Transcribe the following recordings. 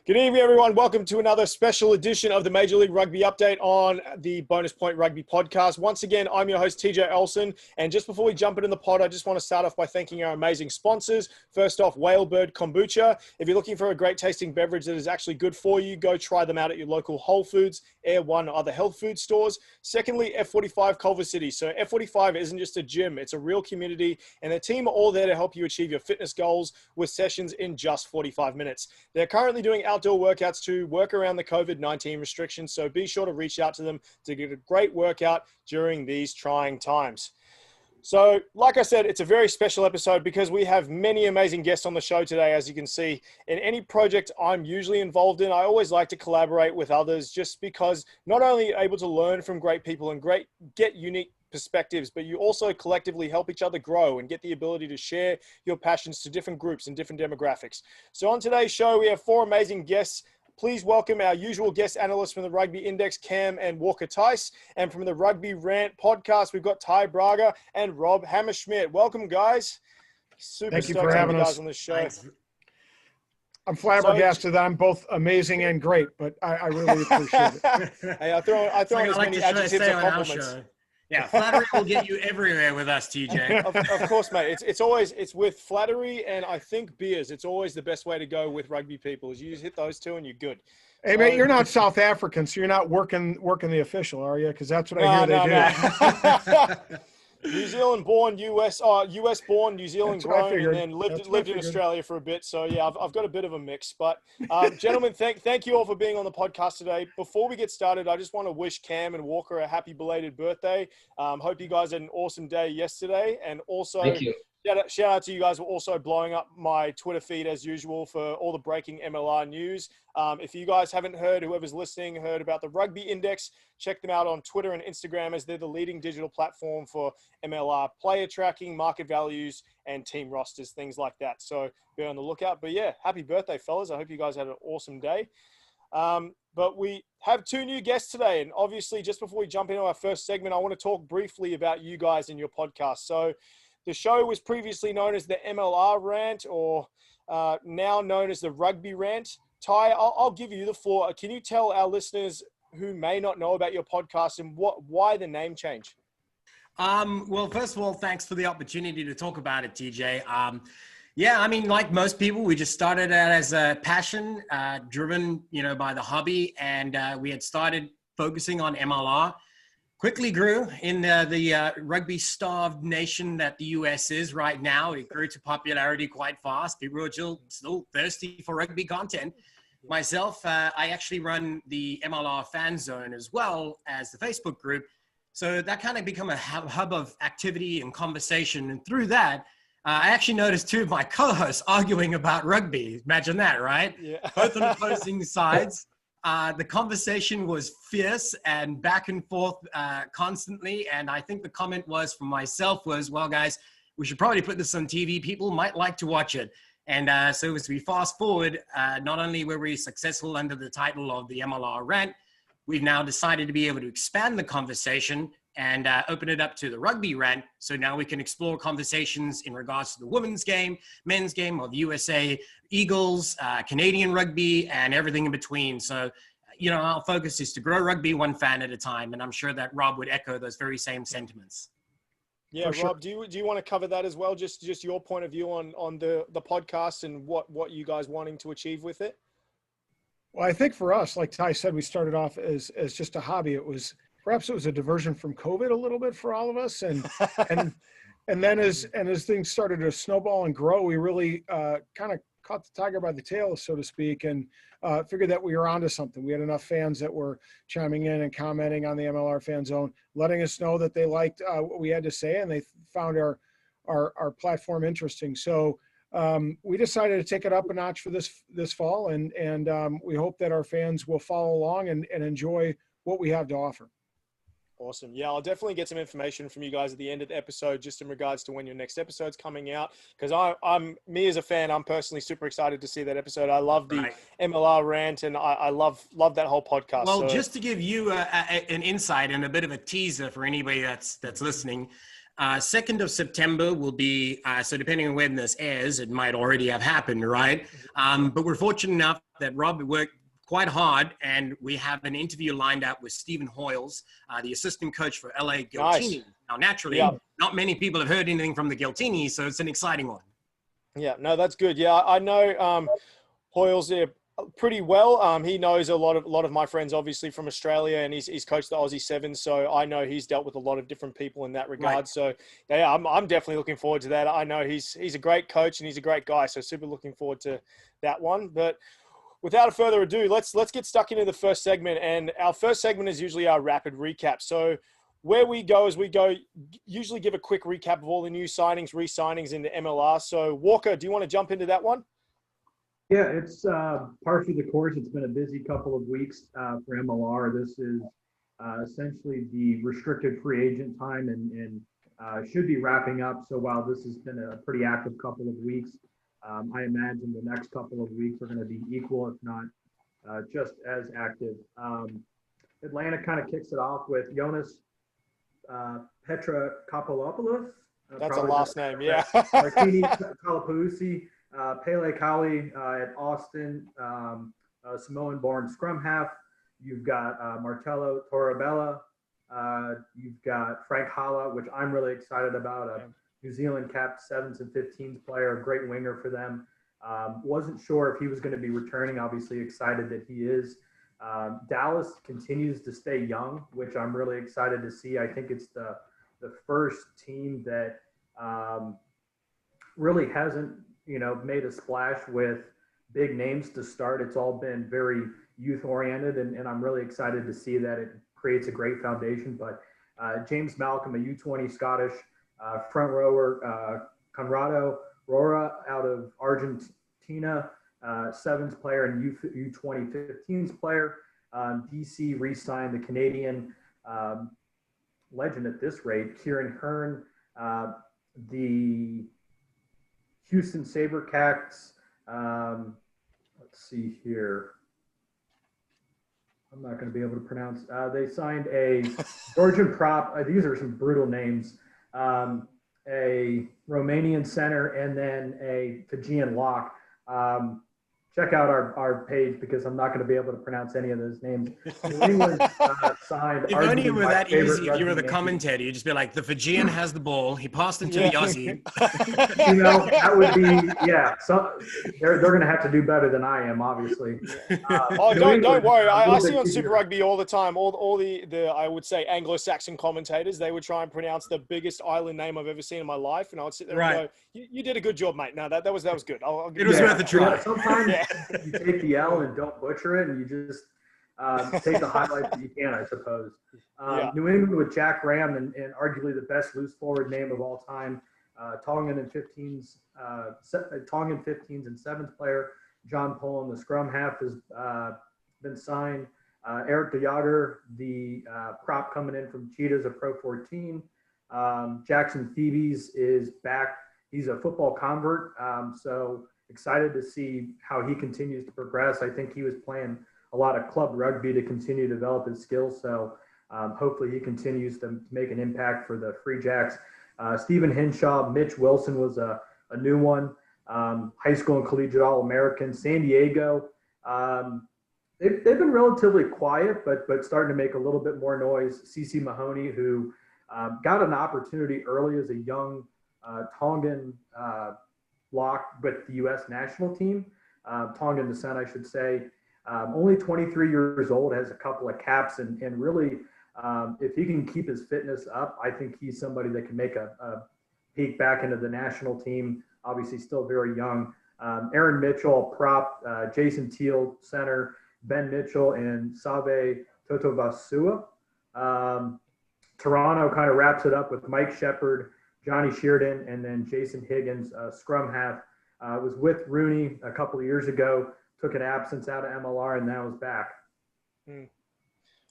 Good evening, everyone. Welcome to another special edition of the Major League Rugby update on the Bonus Point Rugby podcast. Once again, I'm your host, Tj Olsen. And just before we jump into the pod, I just want to start off by thanking our amazing sponsors. First off, Whalebird Kombucha. If you're looking for a great tasting beverage that is actually good for you, go try them out at your local Whole Foods, Air One, or other health food stores. Secondly, F45 Culver City. So F45 isn't just a gym, it's a real community. And the team are all there to help you achieve your fitness goals with sessions in just 45 minutes. They're currently doing outdoor workouts to work around the COVID-19 restrictions, so be sure to reach out to them to get a great workout during these trying times. So, like I said, it's a very special episode because we have many amazing guests on the show today, as you can see. In any project I'm usually involved in, I always like to collaborate with others just because not only are you able to learn from great people and get unique perspectives, but you also collectively help each other grow and get the ability to share your passions to different groups and different demographics. So on today's show, we have four amazing guests. Please welcome our usual guest analysts from the Rugby Index, Cam and Walker Tice. And from the Rugby Rant Podcast, we've got Ty Braga and Rob Hammerschmidt. Welcome, guys. Thank you for having us on the show. Thanks. I'm flabbergasted that I'm both amazing and great, but I really appreciate it. Hey, I throw in as many adjectives and compliments. Yeah, flattery will get you everywhere with us, TJ. Of course, mate. It's with flattery and I think beers. It's always the best way to go with rugby people. Is you just hit those two and you're good. Hey, mate, you're not South African, so you're not working the official, are you? Because that's what I hear they do. New Zealand born, US born, New Zealand grown, and then lived in Australia for a bit. So yeah, I've got a bit of a mix. But gentlemen, thank you all for being on the podcast today. Before we get started, I just want to wish Cam and Walker a happy belated birthday. Hope you guys had an awesome day yesterday, and also thank you. Shout out to you guys for also blowing up my Twitter feed as usual for all the breaking MLR news. If you guys haven't heard, whoever's listening, heard about the Rugby Index, check them out on Twitter and Instagram as they're the leading digital platform for MLR player tracking, market values, and team rosters, things like that. So be on the lookout. But yeah, happy birthday, fellas. I hope you guys had an awesome day. But we have two new guests today. And obviously, just before we jump into our first segment, I want to talk briefly about you guys and your podcast. So the show was previously known as the MLR Rant, or now known as the Rugby Rant. Ty, I'll give you the floor. Can you tell our listeners who may not know about your podcast and why the name change? Well, first of all, thanks for the opportunity to talk about it, TJ. Yeah, I mean, like most people, we just started out as a passion, driven, by the hobby, and we had started focusing on MLR. Quickly grew in the rugby-starved nation that the US is right now. It grew to popularity quite fast. People are still thirsty for rugby content. Myself, I actually run the MLR fan zone as well as the Facebook group. So that kind of become a hub of activity and conversation. And through that, I actually noticed two of my co-hosts arguing about rugby. Imagine that, right? Yeah. Both on opposing sides. The conversation was fierce and back and forth constantly. And I think the comment was from myself was, well, guys, we should probably put this on TV. People might like to watch it. And so as we fast forward, not only were we successful under the title of the MLR Rant, we've now decided to be able to expand the conversation and open it up to the Rugby Rant. So now we can explore conversations in regards to the women's game, men's game of USA Eagles, Canadian rugby, and everything in between. So, our focus is to grow rugby one fan at a time. And I'm sure that Rob would echo those very same sentiments. Yeah, Rob, do you want to cover that as well? Just your point of view on the podcast and what you guys wanting to achieve with it? Well, I think for us, like Ty said, we started off as just a hobby. Perhaps it was a diversion from COVID a little bit for all of us. And then as things started to snowball and grow, we really kind of caught the tiger by the tail, so to speak, and figured that we were onto something. We had enough fans that were chiming in and commenting on the MLR fan zone, letting us know that they liked what we had to say, and they found our platform interesting. So we decided to take it up a notch for this fall, and we hope that our fans will follow along and enjoy what we have to offer. Awesome. Yeah, I'll definitely get some information from you guys at the end of the episode, just in regards to when your next episode's coming out. Because me as a fan, I'm personally super excited to see that episode. I love the MLR Rant, and I love that whole podcast. Well, just to give you an insight and a bit of a teaser for anybody that's listening, 2nd of September will be, so depending on when this airs, it might already have happened, right? But we're fortunate enough that Rob worked quite hard, and we have an interview lined up with Stephen Hoyles, the assistant coach for LA Giltini. Nice. Now, naturally, not many people have heard anything from the Giltini, so it's an exciting one. Yeah, no, that's good. Yeah, I know Hoyles there pretty well. He knows a lot of my friends, obviously, from Australia, and he's coached the Aussie Sevens, so I know he's dealt with a lot of different people in that regard. Right. So yeah, I'm definitely looking forward to that. I know he's a great coach and he's a great guy, so super looking forward to that one. But without further ado, let's get stuck into the first segment, and our first segment is usually our rapid recap. So where we go usually give a quick recap of all the new signings, re-signings into MLR. So Walker, do you want to jump into that one? Yeah, it's par for the course. It's been a busy couple of weeks for MLR. This is essentially the restricted free agent time and should be wrapping up. So while this has been a pretty active couple of weeks, I imagine the next couple of weeks are going to be equal, if not just as active. Atlanta kind of kicks it off with Jonas Petra Kopolopoulos. That's a last name, yeah. Martini Kalapousi. Pele Kali at Austin, Samoan-born scrum half. You've got Martello Torabella. You've got Frank Hala, which I'm really excited about, a New Zealand capped 7s and 15s player, a great winger for them. Wasn't sure if he was going to be returning. Obviously excited that he is. Dallas continues to stay young, which I'm really excited to see. I think it's the first team that really hasn't made a splash with big names to start. It's all been very youth oriented, and I'm really excited to see that it creates a great foundation. But James Malcolm, a U20 Scottish front rower, Conrado Rora out of Argentina, 7s player and U20 15s player. DC re-signed the Canadian legend at this rate, Kieran Hearn, the Houston Sabercats. Let's see here. I'm not going to be able to pronounce. They signed a Georgian prop. These are some brutal names. A Romanian center and then a Fijian lock. Check out our page because I'm not going to be able to pronounce any of those names. New England signed. If only it were that easy, if you were the commentator, you'd just be like, the Fijian has the ball. He passed it to the Aussie. That would be, yeah. So they're going to have to do better than I am, obviously. Don't worry. I see on Super Rugby all the time, all the I would say Anglo-Saxon commentators, they would try and pronounce the biggest island name I've ever seen in my life, and I would sit there and go, you did a good job, mate. No, that was good. I'll give it was worth a try. Yeah, sometimes you take the L and don't butcher it, and you just take the highlights that you can, I suppose. New England with Jack Graham and arguably the best loose forward name of all time. Tongan 15s and 7s player. John Pullen, the scrum half, has been signed. Eric de Jager, the prop coming in from Cheetahs, a Pro 14. Jackson Thebes is back. He's a football convert, so excited to see how he continues to progress. I think he was playing a lot of club rugby to continue to develop his skills, so hopefully he continues to make an impact for the Free Jacks. Stephen Henshaw, Mitch Wilson was a new one, high school and collegiate All-American. San Diego, they've been relatively quiet, but starting to make a little bit more noise. CeCe Mahoney, who got an opportunity early as a young Tongan lock with the U.S. national team, Tongan descent, I should say. Only 23 years old, has a couple of caps, and really, if he can keep his fitness up, I think he's somebody that can make a peek back into the national team. Obviously, still very young. Aaron Mitchell, prop, Jason Teal, center, Ben Mitchell, and Save Totovasua. Toronto kind of wraps it up with Mike Shepard, Johnny Sheardon, and then Jason Higgins, scrum half. Was with Rooney a couple of years ago, took an absence out of MLR, and now is back.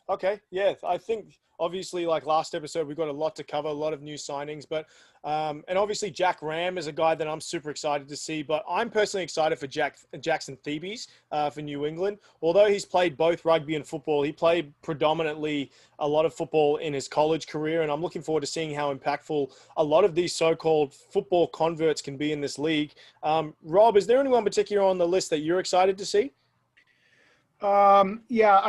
Okay, yeah, I think obviously like last episode, we've got a lot to cover, a lot of new signings, but and obviously Jack Ram is a guy that I'm super excited to see, but I'm personally excited for Jackson Thebes for New England. Although he's played both rugby and football, he played predominantly a lot of football in his college career, and I'm looking forward to seeing how impactful a lot of these so-called football converts can be in this league. Rob, is there anyone particular on the list that you're excited to see? Yeah,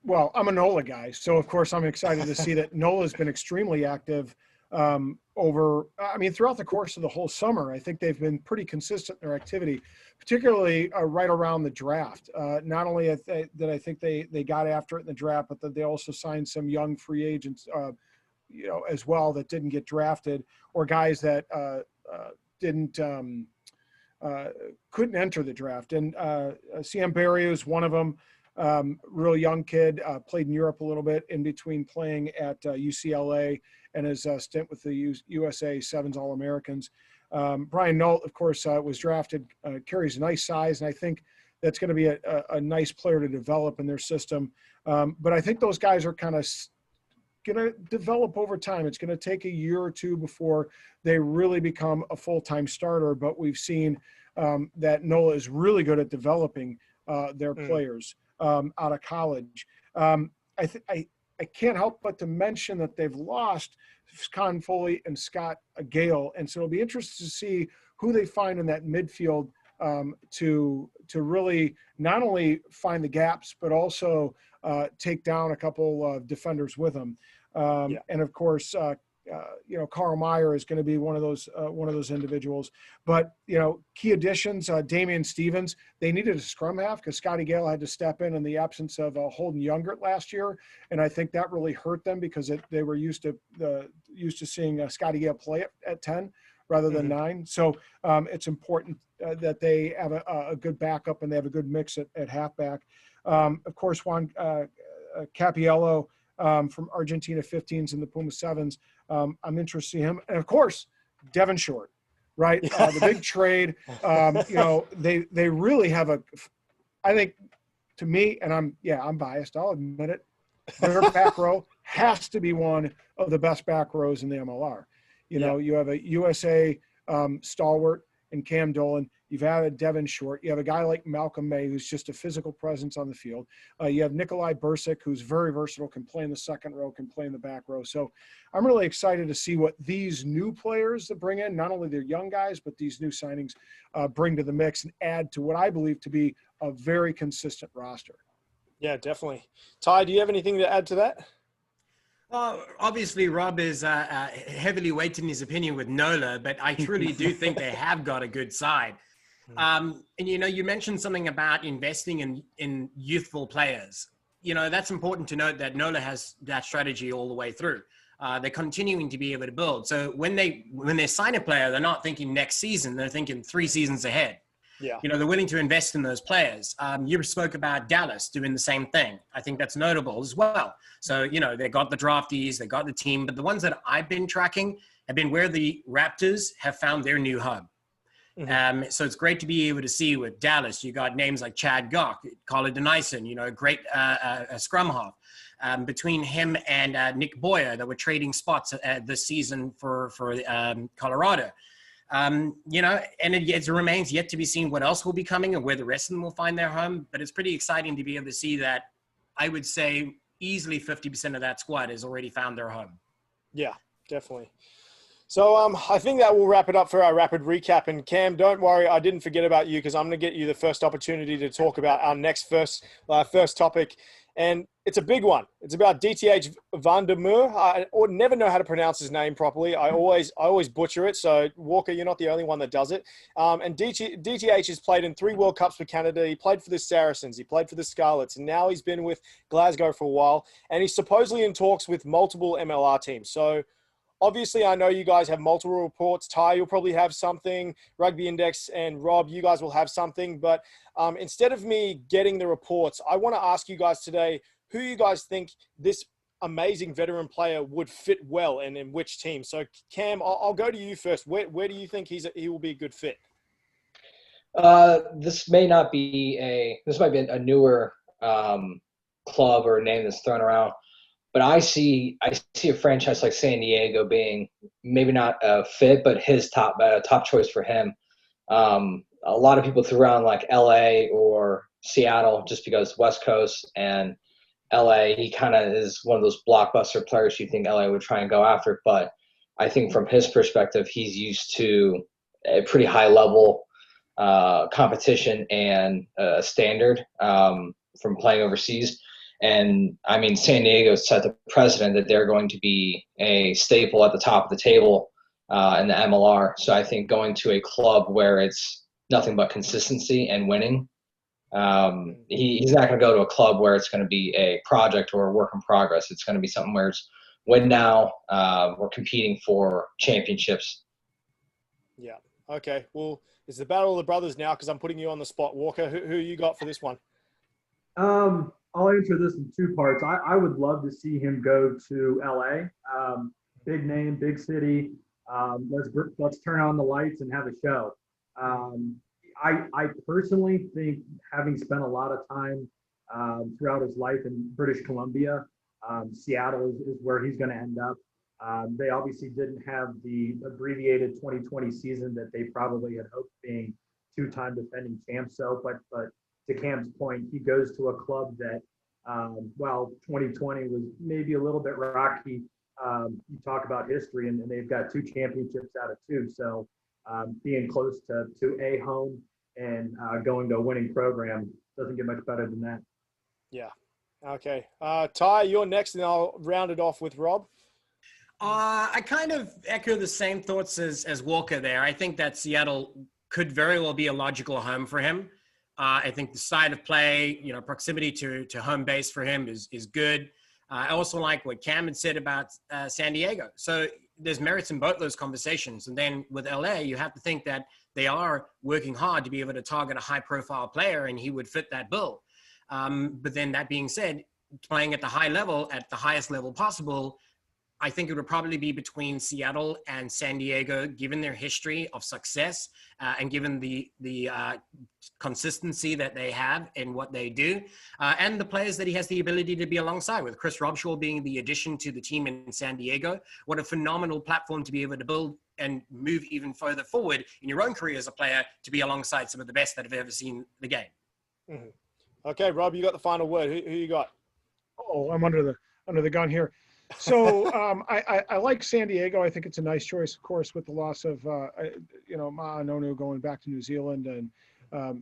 I'm a NOLA guy, so of course I'm excited to see that NOLA's been extremely active throughout the course of the whole summer. I think they've been pretty consistent in their activity, particularly right around the draft. Not only that I think they got after it in the draft, but that they also signed some young free agents, as well, that didn't get drafted, or guys that couldn't enter the draft. And Sam Barry is one of them. Real young kid, played in Europe a little bit in between playing at UCLA and his stint with the USA Sevens All-Americans. Brian Nolt, of course, was drafted, carries a nice size, and I think that's going to be a nice player to develop in their system. But I think those guys are kind of going to develop over time. It's going to take a year or two before they really become a full-time starter, but we've seen that NOLA is really good at developing their players out of college. I can't help but to mention that they've lost Con Foley and Scott Gale, and so it'll be interesting to see who they find in that midfield to really not only find the gaps, but also take down a couple of defenders with them. And of course, Carl Meyer is going to be one of those individuals. But key additions: Damian Stevens. They needed a scrum half because Scotty Gale had to step in the absence of Holden Youngert last year, and I think that really hurt them because they were used to seeing Scotty Gale play at 10 rather than 9. So it's important that they have a good backup and they have a good mix at halfback. Of course, Juan Capiello from Argentina 15s and the Puma 7s. I'm interested in him. And of course, Devon Short, right? The big trade. They really have I think, to me, and I'm biased, I'll admit it, their back row has to be one of the best back rows in the MLR. You have a USA stalwart in Cam Dolan. You've added Devon Short. You have a guy like Malcolm May, who's just a physical presence on the field. You have Nikolai Bursic, who's very versatile, can play in the second row, can play in the back row. So I'm really excited to see what these new players that bring in, not only their young guys, but these new signings bring to the mix and add to what I believe to be a very consistent roster. Yeah, definitely. Ty, do you have anything to add to that? Well, obviously, Rob is heavily weighted in his opinion with NOLA, but I truly do think they have got a good side. And, you mentioned something about investing in youthful players. That's important to note that NOLA has that strategy all the way through. They're continuing to be able to build. So when they sign a player, they're not thinking next season, they're thinking 3 seasons ahead. Yeah. They're willing to invest in those players. You spoke about Dallas doing the same thing. I think that's notable as well. So, they got the draftees, they got the team, but the ones that I've been tracking have been where the Raptors have found their new hub. So it's great to be able to see with Dallas, you got names like Chad Gock, Carla Denison, a great scrum half. Between him and Nick Boyer that were trading spots this season for Colorado. And it remains yet to be seen what else will be coming and where the rest of them will find their home. But it's pretty exciting to be able to see that. I would say easily 50% of that squad has already found their home. Yeah, definitely. So I think that will wrap it up for our rapid recap. And Cam, don't worry, I didn't forget about you because I'm going to get you the first opportunity to talk about our next first topic. And it's a big one. It's about DTH Van der Meer. I never know how to pronounce his name properly. I always butcher it. So Walker, you're not the only one that does it. And DTH has played in 3 World Cups for Canada. He played for the Saracens. He played for the Scarlets. And now he's been with Glasgow for a while. And he's supposedly in talks with multiple MLR teams. So obviously, I know you guys have multiple reports. Ty, you'll probably have something. Rugby Index and Rob, you guys will have something. But instead of me getting the reports, I want to ask you guys today, who you guys think this amazing veteran player would fit well and in which team? So, Cam, I'll go to you first. Where do you think he will be a good fit? This might be a newer club or a name that's thrown around. But I see a franchise like San Diego being maybe not a fit, but his top choice for him. A lot of people threw around like LA or Seattle just because West Coast, and LA, he kind of is one of those blockbuster players you think LA would try and go after. But I think from his perspective, he's used to a pretty high level competition and standard from playing overseas. And I mean, San Diego set the precedent that they're going to be a staple at the top of the table in the MLR. So I think going to a club where it's nothing but consistency and winning, he's not going to go to a club where it's going to be a project or a work in progress. It's going to be something where it's win now. We're competing for championships. Yeah. Okay. Well, it's the battle of the brothers now because I'm putting you on the spot. Walker, who you got for this one? I'll answer this in two parts. I would love to see him go to LA. Big name, big city. Let's turn on the lights and have a show. I personally think, having spent a lot of time throughout his life in British Columbia, Seattle is where he's going to end up. They obviously didn't have the abbreviated 2020 season that they probably had hoped, being two-time defending champs. So, but to Cam's point, he goes to a club that, while 2020 was maybe a little bit rocky, you talk about history, and they've got 2 championships out of 2. So being close to a home and going to a winning program doesn't get much better than that. Yeah. Okay. Ty, you're next, and I'll round it off with Rob. I kind of echo the same thoughts as Walker there. I think that Seattle could very well be a logical home for him. I think the side of play, proximity to home base for him is good. I also like what Cam had said about San Diego. So there's merits in both those conversations. And then with LA, you have to think that they are working hard to be able to target a high-profile player, and he would fit that bill. But then that being said, playing at the high level, at the highest level possible, I think it would probably be between Seattle and San Diego, given their history of success and given the consistency that they have in what they do, and the players that he has the ability to be alongside, with Chris Robshaw being the addition to the team in San Diego. What a phenomenal platform to be able to build and move even further forward in your own career as a player, to be alongside some of the best that have ever seen the game. Mm-hmm. Okay, Rob, you got the final word. Who you got? Oh, I'm under the gun here. So I like San Diego. I think it's a nice choice, of course, with the loss of Ma'anonu going back to New Zealand, and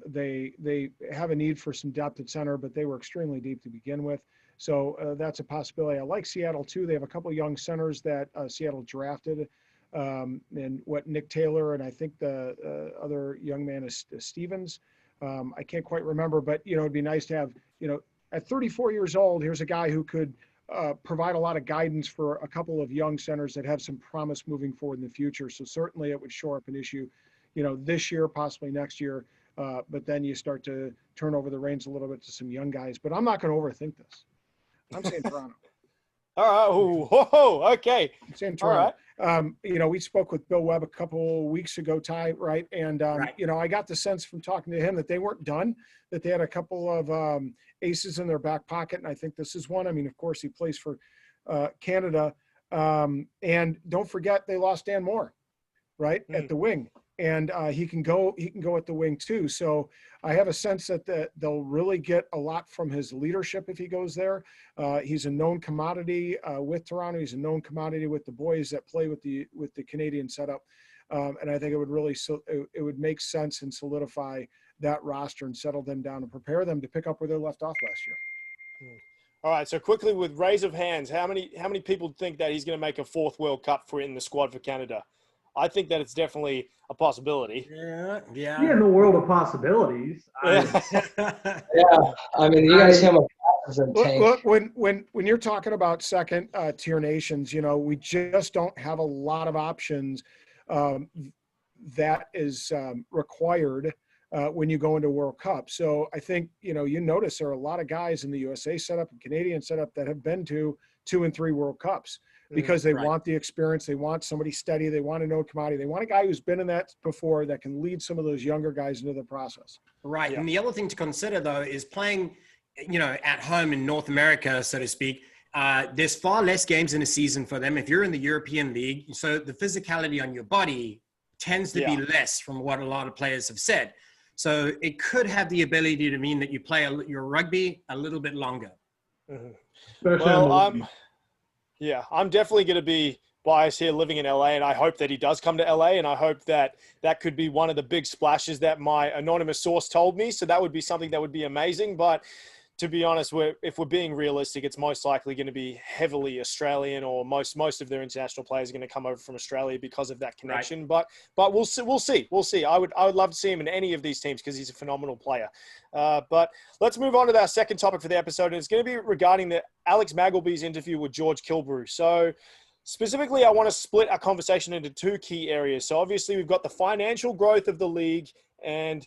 they have a need for some depth at center, but they were extremely deep to begin with. So that's a possibility. I like Seattle too. They have a couple of young centers that Seattle drafted, and what Nick Taylor and I think the other young man is Stevens. I can't quite remember, but it'd be nice to have at 34 years old. Here's a guy who could provide a lot of guidance for a couple of young centers that have some promise moving forward in the future. So certainly it would shore up an issue, this year, possibly next year. But then you start to turn over the reins a little bit to some young guys. But I'm not going to overthink this. I'm saying Toronto. All right. Okay. I'm saying Toronto. All right. We spoke with Bill Webb a couple weeks ago, Ty, right? And, right. I got the sense from talking to him that they weren't done, that they had a couple of aces in their back pocket. And I think this is one. I mean, of course, he plays for Canada. And don't forget, they lost Dan Moore, right, at the wing. And he can go at the wing too. So I have a sense that they'll really get a lot from his leadership if he goes there. He's a known commodity with Toronto. He's a known commodity with the boys that play with the Canadian setup. And I think it would make sense and solidify that roster and settle them down and prepare them to pick up where they left off last year. All right. So quickly, with raise of hands, how many people think that he's going to make a 4th World Cup in the squad for Canada? I think that it's definitely a possibility. Yeah. In the world of possibilities. Yeah. I mean, you guys see how much look, when you're talking about second tier nations, we just don't have a lot of options that is required when you go into World Cup. So I think, you notice there are a lot of guys in the USA setup and Canadian setup that have been to 2 and 3 World Cups. Because they want the experience, they want somebody steady, they want to know commodity, they want a guy who's been in that before that can lead some of those younger guys into the process. Right. Yeah. And the other thing to consider, though, is playing at home in North America, so to speak, there's far less games in a season for them. If you're in the European League, so the physicality on your body tends to be less from what a lot of players have said. So it could have the ability to mean that you play your rugby a little bit longer. Mm-hmm. Well, I'm definitely going to be biased here living in LA, and I hope that he does come to LA, and I hope that that could be one of the big splashes that my anonymous source told me. So that would be something that would be amazing. But to be honest, if we're being realistic, it's most likely going to be heavily Australian, or most of their international players are going to come over from Australia because of that connection. Right. But we'll see. I would love to see him in any of these teams because he's a phenomenal player. But let's move on to our second topic for the episode, and it's going to be regarding the Alex Maggleby's interview with George Kilbrew. So specifically, I want to split our conversation into two key areas. So obviously, we've got the financial growth of the league, and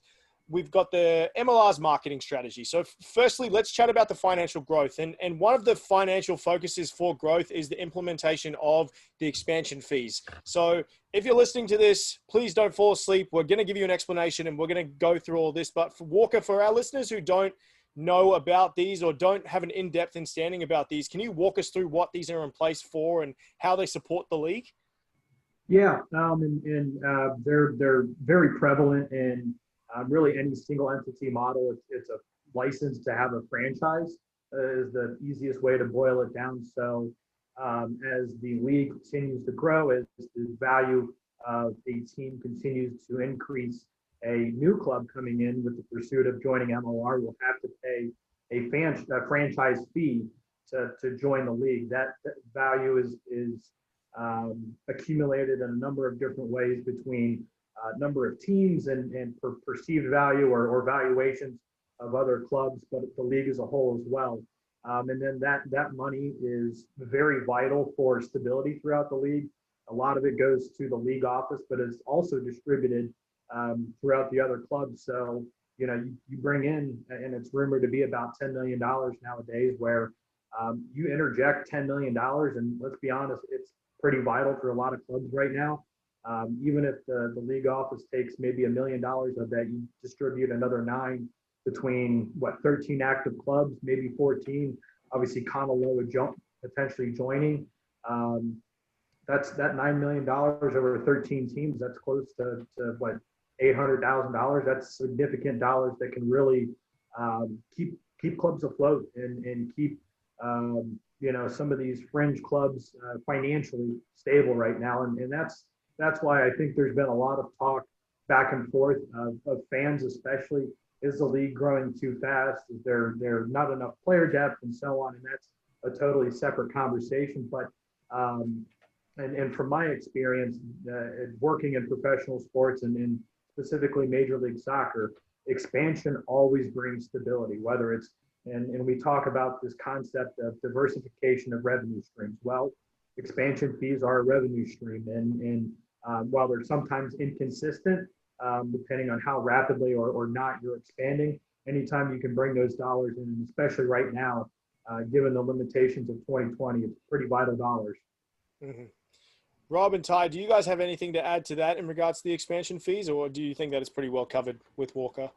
we've got the MLR's marketing strategy. So firstly, let's chat about the financial growth. And one of the financial focuses for growth is the implementation of the expansion fees. So if you're listening to this, please don't fall asleep. We're going to give you an explanation, and we're going to go through all this. But for Walker, for our listeners who don't know about these or don't have an in-depth understanding about these, can you walk us through what these are in place for and how they support the league? Yeah, they're very prevalent in really any single entity model. It's a license to have a franchise is the easiest way to boil it down. So as the league continues to grow, as the value of a team continues to increase, a new club coming in with the pursuit of joining MLR will have to pay a franchise fee to join the league. That value is accumulated in a number of different ways between number of teams and perceived value or valuations of other clubs, but the league as a whole as well. And then that money is very vital for stability throughout the league. A lot of it goes to the league office, but it's also distributed throughout the other clubs. So, you bring in, and it's rumored to be about $10 million nowadays, where you interject $10 million, and let's be honest, it's pretty vital for a lot of clubs right now. Even if the league office takes maybe $1 million of that, you distribute another 9 between 13 active clubs, maybe 14. Obviously, Kanaloa potentially joining. That's that $9 million over 13 teams. That's close to $800,000. That's significant dollars that can really keep clubs afloat and keep some of these fringe clubs financially stable right now. And that's why I think there's been a lot of talk back and forth of fans, especially. Is the league growing too fast? Is there not enough player depth and so on? And that's a totally separate conversation. But and from my experience working in professional sports and in specifically Major League Soccer, expansion always brings stability, whether it's, and we talk about this concept of diversification of revenue streams. Well, expansion fees are a revenue stream. And while they're sometimes inconsistent, depending on how rapidly or not you're expanding, anytime you can bring those dollars in, and especially right now, given the limitations of 2020, it's pretty vital dollars. Mm-hmm. Rob and Ty, do you guys have anything to add to that in regards to the expansion fees, or do you think that it's pretty well covered with Walker?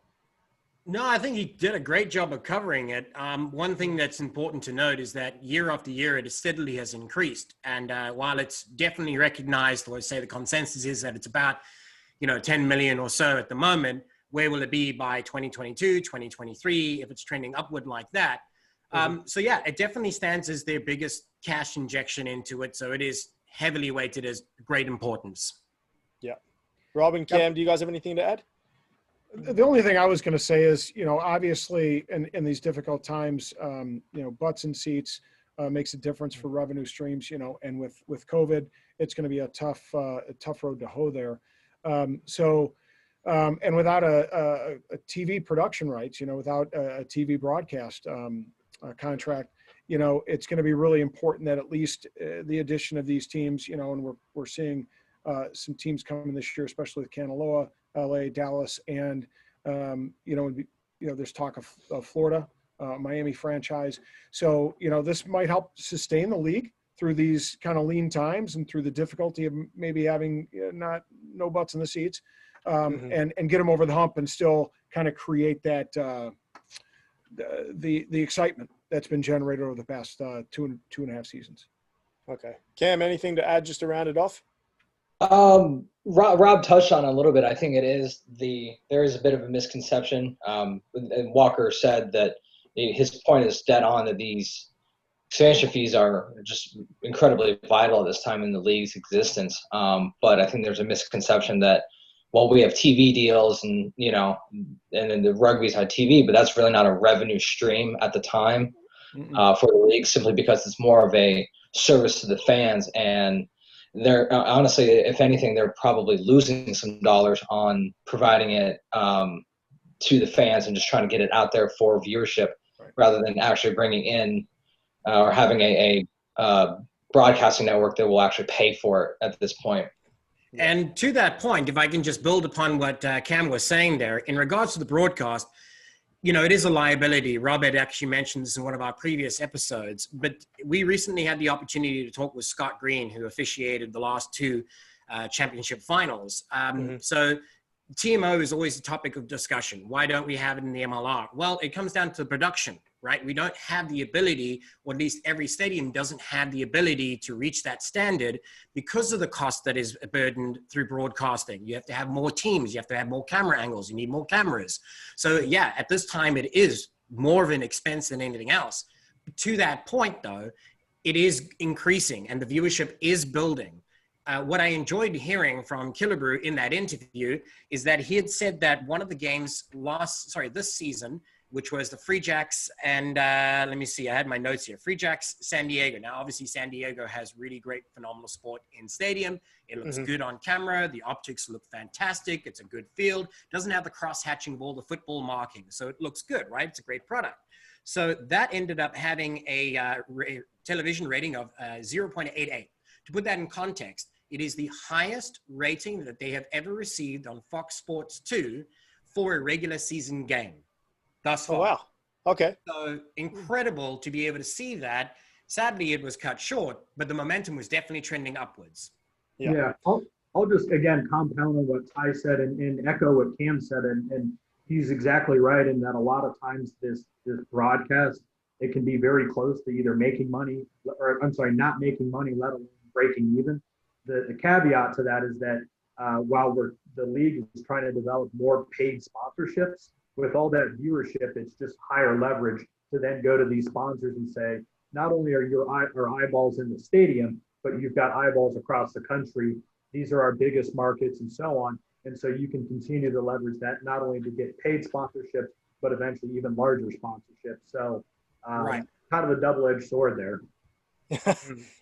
No, I think he did a great job of covering it. One thing that's important to note is that year after year, it steadily has increased. And while it's definitely recognized, or say the consensus is that it's about 10 million or so at the moment, where will it be by 2022, 2023, if it's trending upward like that? So yeah, it definitely stands as their biggest cash injection into it. So it is heavily weighted as great importance. Yeah. Rob and Cam, do you guys have anything to add? The only thing I was going to say is, obviously in these difficult times, butts and seats makes a difference for revenue streams, and with COVID, it's going to be a tough road to hoe there. And without a TV production rights, without a TV broadcast contract, it's going to be really important that at least the addition of these teams, and we're seeing some teams coming this year, especially with Kanaloa, LA, Dallas, and there's talk of Florida, Miami franchise. So this might help sustain the league through these kind of lean times and through the difficulty of maybe having no butts in the seats, and get them over the hump and still kind of create that the excitement that's been generated over the past two and a half seasons. Okay. Cam, anything to add just to round it off? Rob touched on it a little bit. I think there is a bit of a misconception. And Walker said that his point is dead on, that these expansion fees are just incredibly vital at this time in the league's existence. But I think there's a misconception that, well, we have TV deals and then the rugby's on TV, but that's really not a revenue stream at the time for the league, simply because it's more of a service to the fans. And they're honestly, if anything, they're probably losing some dollars on providing it to the fans and just trying to get it out there for viewership, rather than actually bringing in or having a broadcasting network that will actually pay for it at this point. And to that point, if I can just build upon what Cam was saying there, in regards to the broadcast, it is a liability. Rob had actually mentioned this in one of our previous episodes, but we recently had the opportunity to talk with Scott Green, who officiated the last two championship finals. So TMO is always a topic of discussion. Why don't we have it in the MLR? Well, it comes down to production, right? We don't have the ability, or at least every stadium doesn't have the ability to reach that standard because of the cost that is burdened through broadcasting. You have to have more teams. You have to have more camera angles. You need more cameras. So yeah, at this time, it is more of an expense than anything else. To that point, though, it is increasing and the viewership is building. What I enjoyed hearing from Killebrew in that interview is that he had said that one of the games this season, which was the Free Jacks and let me see, I had my notes here. Free Jacks, San Diego. Now, obviously, San Diego has really great, phenomenal sport in stadium. It looks good on camera. The optics look fantastic. It's a good field. Doesn't have the cross-hatching of all the football marking. So it looks good, right? It's a great product. So that ended up having a television rating of 0.88. To put that in context, it is the highest rating that they have ever received on Fox Sports 2 for a regular season game thus far. Oh, wow. Okay. So incredible to be able to see that. Sadly, it was cut short, but the momentum was definitely trending upwards. Yeah. I'll just, again, compound on what Ty said and echo what Cam said. And he's exactly right in that a lot of times this broadcast, it can be very close to either making money or, not making money, let alone breaking even. The caveat to that is that while the league is trying to develop more paid sponsorships, with all that viewership, it's just higher leverage to then go to these sponsors and say, not only are our eyeballs in the stadium, but you've got eyeballs across the country. These are our biggest markets and so on. And so you can continue to leverage that not only to get paid sponsorships, but eventually even larger sponsorships. So kind of a double-edged sword there.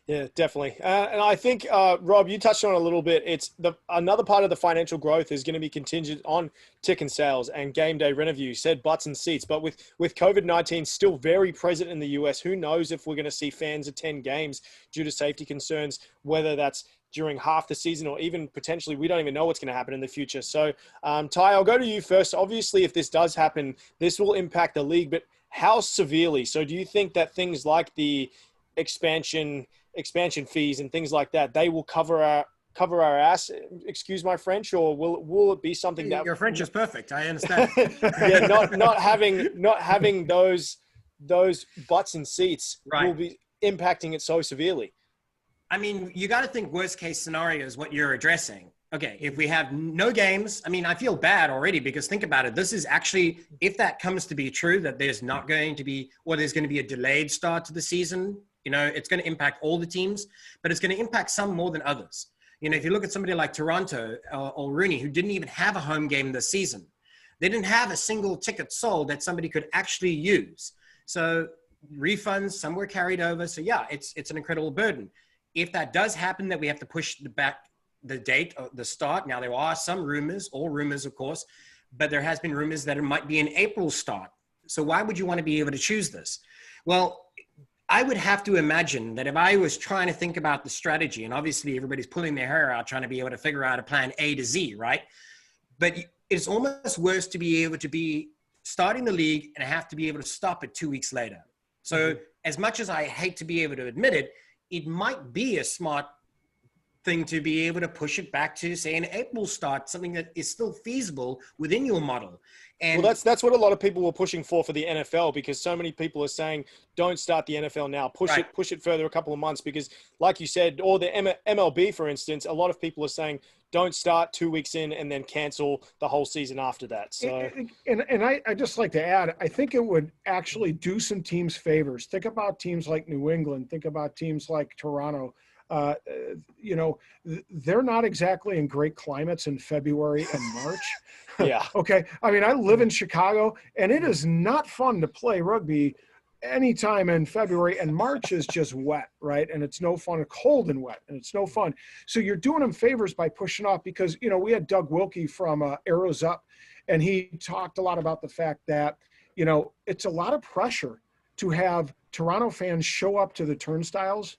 Yeah, definitely. And I think, Rob, you touched on it a little bit. It's another part of the financial growth is going to be contingent on ticket sales and game day revenue. You said butts and seats, but with COVID-19 still very present in the US, who knows if we're going to see fans attend games due to safety concerns, whether that's during half the season or even potentially, we don't even know what's going to happen in the future. So, Ty, I'll go to you first. Obviously, if this does happen, this will impact the league, but how severely? So do you think that things like the expansion fees and things like that, they will cover our ass, excuse my French, or will it be something that your French is perfect, I understand. Yeah, not having those butts and seats will be impacting it so severely? I mean, you got to think worst case scenario is what you're addressing. Okay, if we have no games, I mean, I feel bad already because think about it. This is actually, if that comes to be true, that there's not going to be, or there's going to be a delayed start to the season, it's going to impact all the teams, but it's going to impact some more than others. If you look at somebody like Toronto or Rooney, who didn't even have a home game this season, they didn't have a single ticket sold that somebody could actually use. So refunds, some were carried over. So yeah, it's an incredible burden. If that does happen, that we have to push back the date of the start. Now, there are some rumors, all rumors, of course, but there has been rumors that it might be an April start. So why would you want to be able to choose this? Well, I would have to imagine that if I was trying to think about the strategy, and obviously everybody's pulling their hair out trying to be able to figure out a plan A to Z, right? But it's almost worse to be able to be starting the league and have to be able to stop it 2 weeks later. So as much as I hate to be able to admit it, it might be a smart thing to be able to push it back to, say, an April start, something that is still feasible within your model. And well, that's what a lot of people were pushing for the NFL, because so many people are saying don't start the NFL now, push it further a couple of months, because like you said, or the MLB, for instance, a lot of people are saying don't start 2 weeks in and then cancel the whole season after that. So, and I just like to add, I think it would actually do some teams favors. Think about teams like New England. Think about teams like Toronto. You know, they're not exactly in great climates in February and March. Yeah. Okay. I mean, I live in Chicago, and it is not fun to play rugby anytime in February, and March is just wet, right? And it's no fun, cold and wet, and it's no fun. So you're doing them favors by pushing off, because, you know, we had Doug Wilkie from Arrows Up, and he talked a lot about the fact that, you know, it's a lot of pressure to have Toronto fans show up to the turnstiles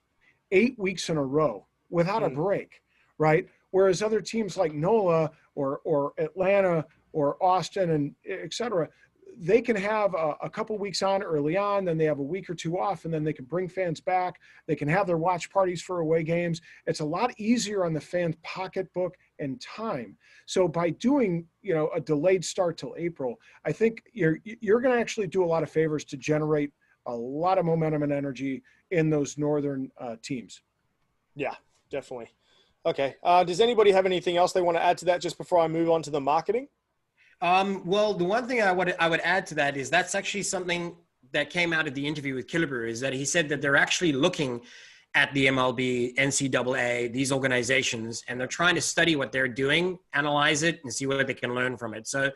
8 weeks in a row without a break, right? Whereas other teams like NOLA or Atlanta or Austin and et cetera, they can have a couple weeks on early on, then they have a week or two off, and then they can bring fans back. They can have their watch parties for away games. It's a lot easier on the fans' pocketbook and time. So by doing, you know, a delayed start till April, I think you're going to actually do a lot of favors to generate a lot of momentum and energy in those northern teams. Yeah, definitely. Okay. Does anybody have anything else they want to add to that just before I move on to the marketing? Well, the one thing I would add to that is that's actually something that came out of the interview with Killebrew, is that he said that they're actually looking at the MLB, NCAA, these organizations, and they're trying to study what they're doing, analyze it, and see what they can learn from it. So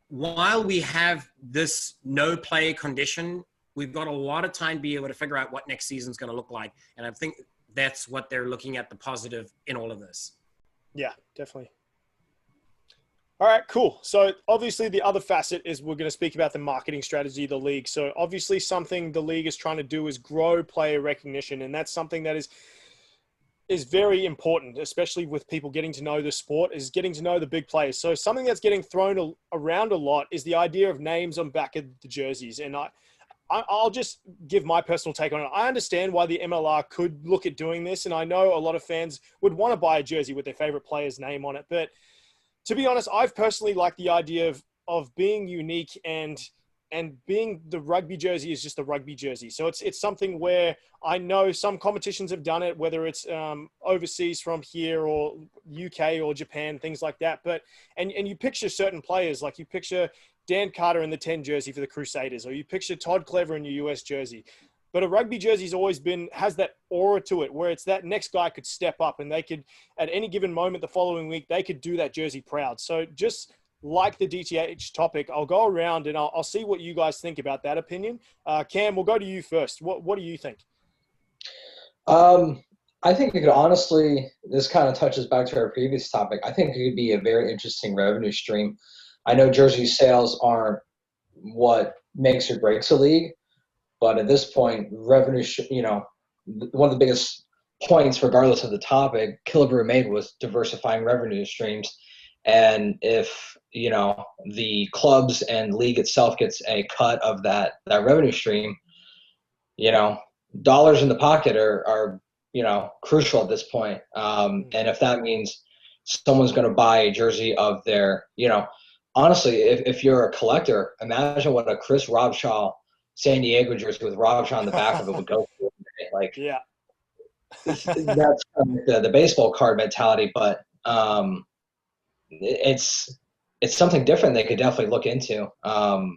while we have this no play condition, we've got a lot of time to be able to figure out what next season's going to look like. And I think that's what they're looking at, the positive in all of this. Yeah, definitely. All right, cool. So obviously the other facet is we're going to speak about the marketing strategy of the league. So obviously something the league is trying to do is grow player recognition. And that's something that is very important, especially with people getting to know the sport, is getting to know the big players. So something that's getting thrown around a lot is the idea of names on back of the jerseys. And I'll just give my personal take on it. I understand why the MLR could look at doing this. And I know a lot of fans would want to buy a jersey with their favorite player's name on it. But to be honest, I've personally liked the idea of being unique and being the rugby jersey is just a rugby jersey. So it's something where I know some competitions have done it, whether it's overseas from here or UK or Japan, things like that. But and you picture certain players, like you picture Dan Carter in the 10 jersey for the Crusaders, or you picture Todd Clever in your US jersey. But a rugby jersey's always has that aura to it, where it's that next guy could step up and they could, at any given moment the following week, they could do that jersey proud. So just like the DTH topic, I'll go around and I'll see what you guys think about that opinion. Cam, we'll go to you first. What do you think? I think it could honestly, this kind of touches back to our previous topic. I think it could be a very interesting revenue stream. I know jersey sales aren't what makes or breaks a league, but at this point, revenue, one of the biggest points, regardless of the topic, Killebrew made was diversifying revenue streams. And if, the clubs and league itself gets a cut of that revenue stream, dollars in the pocket are crucial at this point. And if that means someone's going to buy a jersey of their, honestly, if you're a collector, imagine what a Chris Robshaw San Diego jersey with Robshaw on the back of it would go for. Like, yeah, that's the baseball card mentality, but it's something different they could definitely look into. But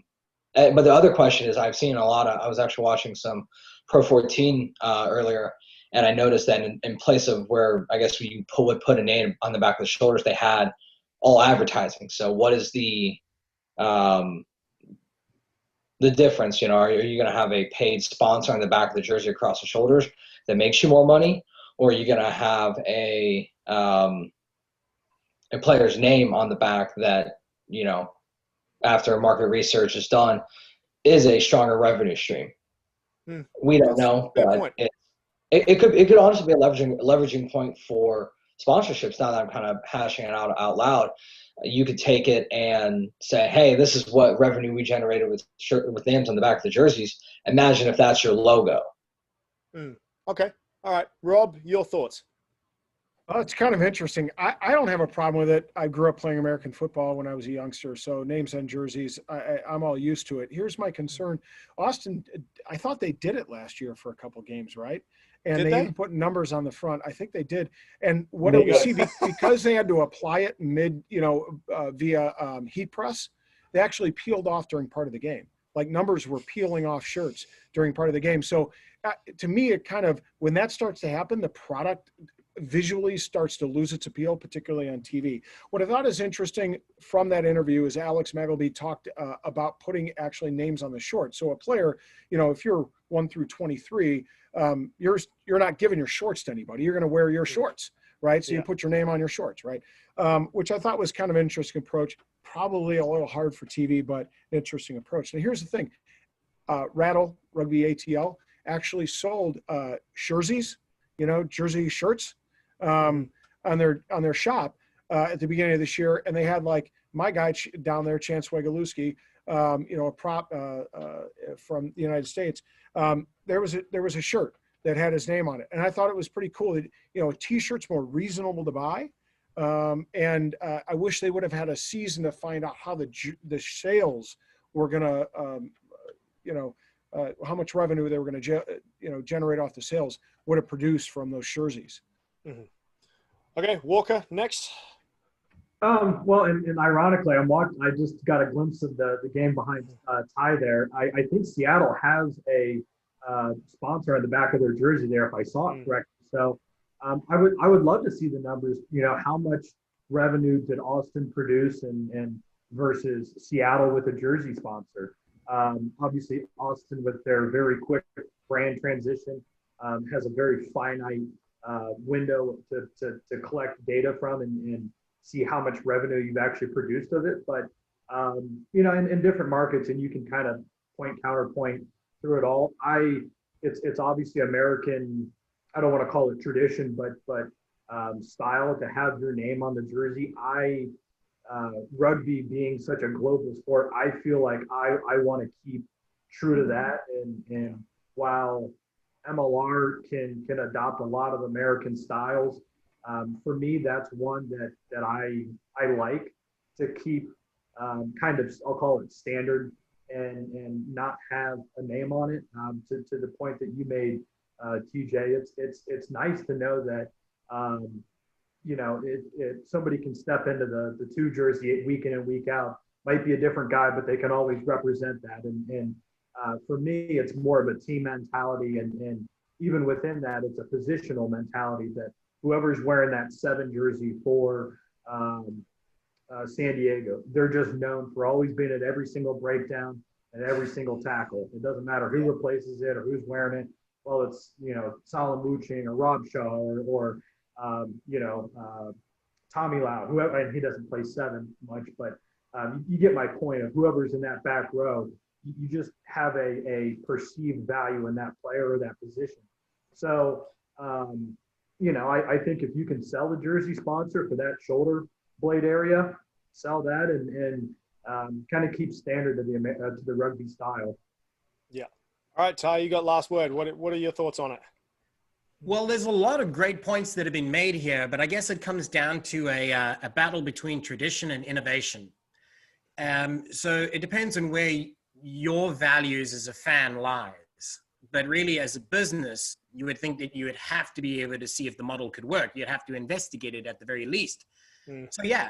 the other question is, I've seen I was actually watching some Pro 14 earlier, and I noticed that in place of where I guess you would put a name on the back of the shoulders, they had all advertising. So what is the difference? Are you going to have a paid sponsor on the back of the jersey across the shoulders that makes you more money, or are you going to have a player's name on the back that, after market research is done, is a stronger revenue stream? We don't know, but it could honestly be a leveraging point for sponsorships. Now that I'm kind of hashing it out loud, you could take it and say, hey, this is what revenue we generated with names on the back of the jerseys. Imagine if that's your logo. Okay. All right. Rob, your thoughts? Well, it's kind of interesting. I don't have a problem with it. I grew up playing American football when I was a youngster, so names on jerseys, I'm all used to it. Here's my concern. Austin, I thought they did it last year for a couple games, right? And they even put numbers on the front. I think they did. And what do we see? Because they had to apply it via heat press, they actually peeled off during part of the game. Like numbers were peeling off shirts during part of the game. So to me, it kind of, when that starts to happen, the product visually starts to lose its appeal, particularly on TV. What I thought is interesting from that interview is Alex Magleby talked about putting actually names on the shorts. So a player, if you're 1 through 23, you're not giving your shorts to anybody. You're going to wear your shorts, right? So you put your name on your shorts, right? Which I thought was kind of an interesting approach. Probably a little hard for TV, but interesting approach. Now here's the thing: Rattle Rugby ATL actually sold jerseys, jersey shirts on their shop at the beginning of this year, and they had like my guy down there, Chance Wegalewski, a prop from the United States. There was a shirt that had his name on it, and I thought it was pretty cool. That, a T-shirt's more reasonable to buy, and I wish they would have had a season to find out how the sales were gonna, how much revenue they were going to generate off the sales would have produced from those jerseys. Mm-hmm. Okay, Walker, next. Well, and ironically, I just got a glimpse of the game behind Ty there. I think Seattle has a sponsor on the back of their jersey there, if I saw it correctly. So I would love to see the numbers. How much revenue did Austin produce and versus Seattle with a jersey sponsor? Obviously, Austin, with their very quick brand transition, has a very finite window to collect data from and see how much revenue you've actually produced of it. But, in different markets, and you can kind of counterpoint through it all. It's obviously American, I don't want to call it tradition, but style to have your name on the jersey. Rugby being such a global sport, I feel like I want to keep true to that. And while MLR can adopt a lot of American styles, for me, that's one that I like to keep kind of, I'll call it standard and not have a name on it. To the point that you made, TJ, it's nice to know that somebody can step into the 2 jersey week in and week out. Might be a different guy, but they can always represent that. And for me, it's more of a team mentality. And even within that, it's a positional mentality that whoever's wearing that 7 jersey for San Diego, they're just known for always being at every single breakdown and every single tackle. It doesn't matter who replaces it or who's wearing it. Well, it's, Solomon Muching or Rob Shaw or Tommy Lau, whoever, and he doesn't play 7 much, but you get my point of whoever's in that back row, you just have a perceived value in that player or that position. So, I think if you can sell the jersey sponsor for that shoulder blade area, sell that and kind of keep standard to the rugby style. Yeah. All right, Ty, you got last word. What are your thoughts on it? Well, there's a lot of great points that have been made here, but I guess it comes down to a battle between tradition and innovation. So it depends on where your values as a fan lies. But really, as a business, you would think that you would have to be able to see if the model could work. You'd have to investigate it at the very least. So yeah,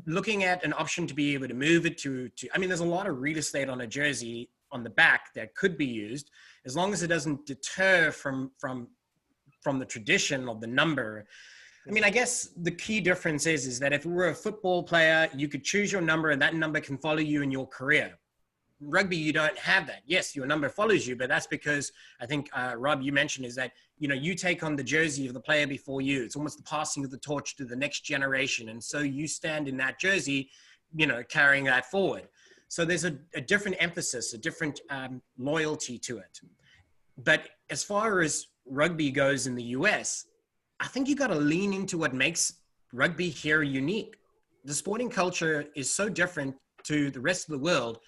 looking at an option to be able to move it to there's a lot of real estate on a jersey on the back that could be used, as long as it doesn't deter from the tradition of the number. I guess the key difference is that if you were a football player, you could choose your number and that number can follow you in your career. Rugby, you don't have that. Yes, your number follows you, but that's because I think, Rob, you mentioned is that, you take on the jersey of the player before you. It's almost the passing of the torch to the next generation. And so you stand in that jersey, carrying that forward. So there's a different emphasis, a different loyalty to it. But as far as rugby goes in the US, I think you got to lean into what makes rugby here unique. The sporting culture is so different to the rest of the world.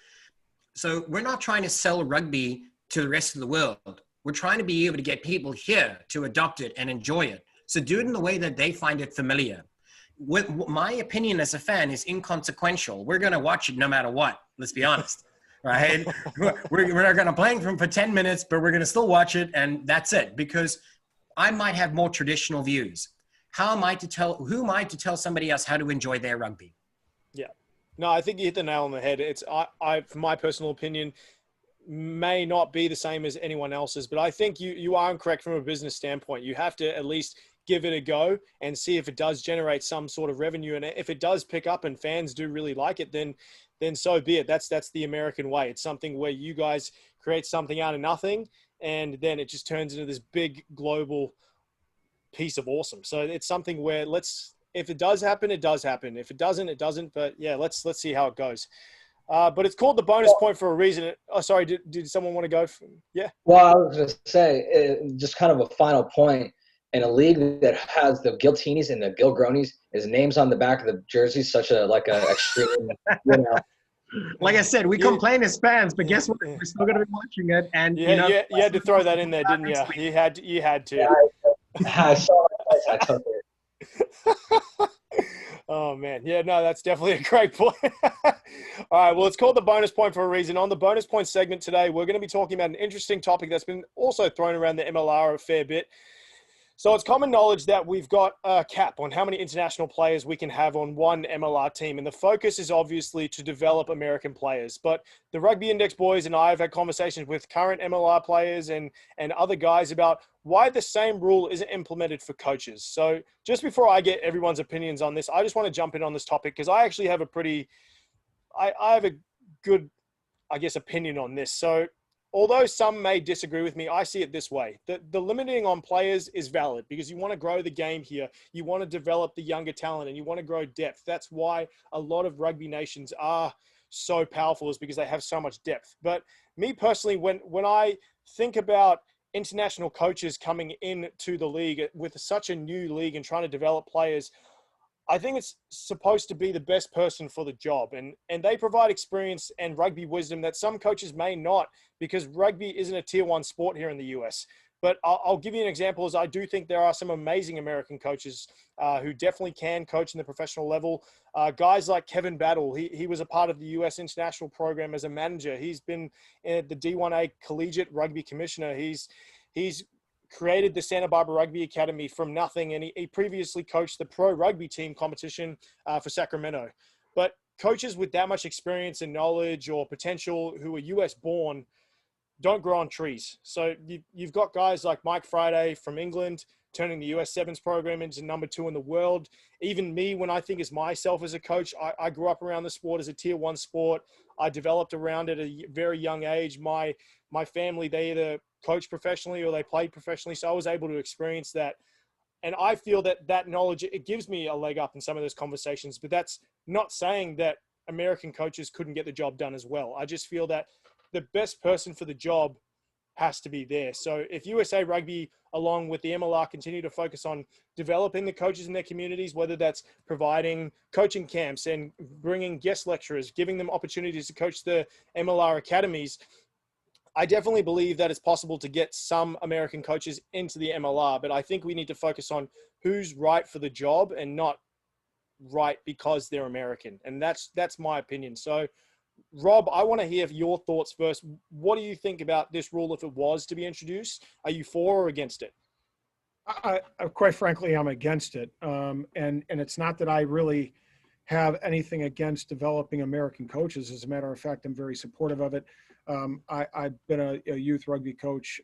So we're not trying to sell rugby to the rest of the world. We're trying to be able to get people here to adopt it and enjoy it. So do it in the way that they find it familiar. My opinion as a fan is inconsequential. We're going to watch it no matter what. Let's be honest. Right? We're not going to play them for 10 minutes, but we're going to still watch it. And that's it, because I might have more traditional views. Who am I to tell somebody else how to enjoy their rugby? Yeah. No, I think you hit the nail on the head. It's, from my personal opinion, may not be the same as anyone else's, but I think you are incorrect from a business standpoint. You have to at least give it a go and see if it does generate some sort of revenue. And if it does pick up and fans do really like it, then so be it. That's the American way. It's something where you guys create something out of nothing, and then it just turns into this big global piece of awesome. So it's something where if it does happen, it does happen. If it doesn't, it doesn't. But yeah, let's see how it goes. But it's called the bonus point for a reason. Oh, sorry. Did someone want to go? Yeah. Well, I was going to say, just kind of a final point. In a league that has the Giltinis and the Gilgronis, his name's on the back of the jersey, such a extreme, you know. Like I said, we complain as fans, but guess what? We're still going to be watching it. And you had to throw that in there, didn't you? You had to. Yeah, I saw it. I took it. Oh man, yeah, no, that's definitely a great point. All right, well, it's called the bonus point for a reason. On the bonus point segment today, we're going to be talking about an interesting topic that's been also thrown around the MLR a fair bit. So it's common knowledge that we've got a cap on how many international players we can have on one MLR team. And the focus is obviously to develop American players. But the Rugby Index boys and I have had conversations with current MLR players and other guys about why the same rule isn't implemented for coaches. So just before I get everyone's opinions on this, I just want to jump in on this topic because I actually have I have a good, I guess, opinion on this. So although some may disagree with me, I see it this way. The limiting on players is valid because you want to grow the game here. You want to develop the younger talent and you want to grow depth. That's why a lot of rugby nations are so powerful, is because they have so much depth. But me personally, when I think about international coaches coming into the league with such a new league and trying to develop players, I think it's supposed to be the best person for the job. And they provide experience and rugby wisdom that some coaches may not, because rugby isn't a tier 1 sport here in the US. But I'll give you an example. I do think there are some amazing American coaches who definitely can coach in the professional level. Guys like Kevin Battle, he was a part of the US international program as a manager. He's been the D1A Collegiate Rugby Commissioner. He's created the Santa Barbara Rugby Academy from nothing, and he previously coached the pro rugby team competition for Sacramento. But coaches with that much experience and knowledge or potential who are US born don't grow on trees. So you've got guys like Mike Friday from England turning the US Sevens program into number 2 in the world. Even me, when I think as myself as a coach, I grew up around the sport as a tier 1 sport. I developed around it at a very young age. My family, they either coach professionally or they played professionally. So I was able to experience that. And I feel that knowledge, it gives me a leg up in some of those conversations, but that's not saying that American coaches couldn't get the job done as well. I just feel that the best person for the job has to be there. So if USA Rugby, along with the MLR, continue to focus on developing the coaches in their communities, whether that's providing coaching camps and bringing guest lecturers, giving them opportunities to coach the MLR academies, I definitely believe that it's possible to get some American coaches into the MLR, but I think we need to focus on who's right for the job and not right because they're American. And that's my opinion. So Rob, I want to hear your thoughts first. What do you think about this rule if it was to be introduced? Are you for or against it? I quite frankly, I'm against it. And it's not that I really have anything against developing American coaches. As a matter of fact, I'm very supportive of it. I've been a youth rugby coach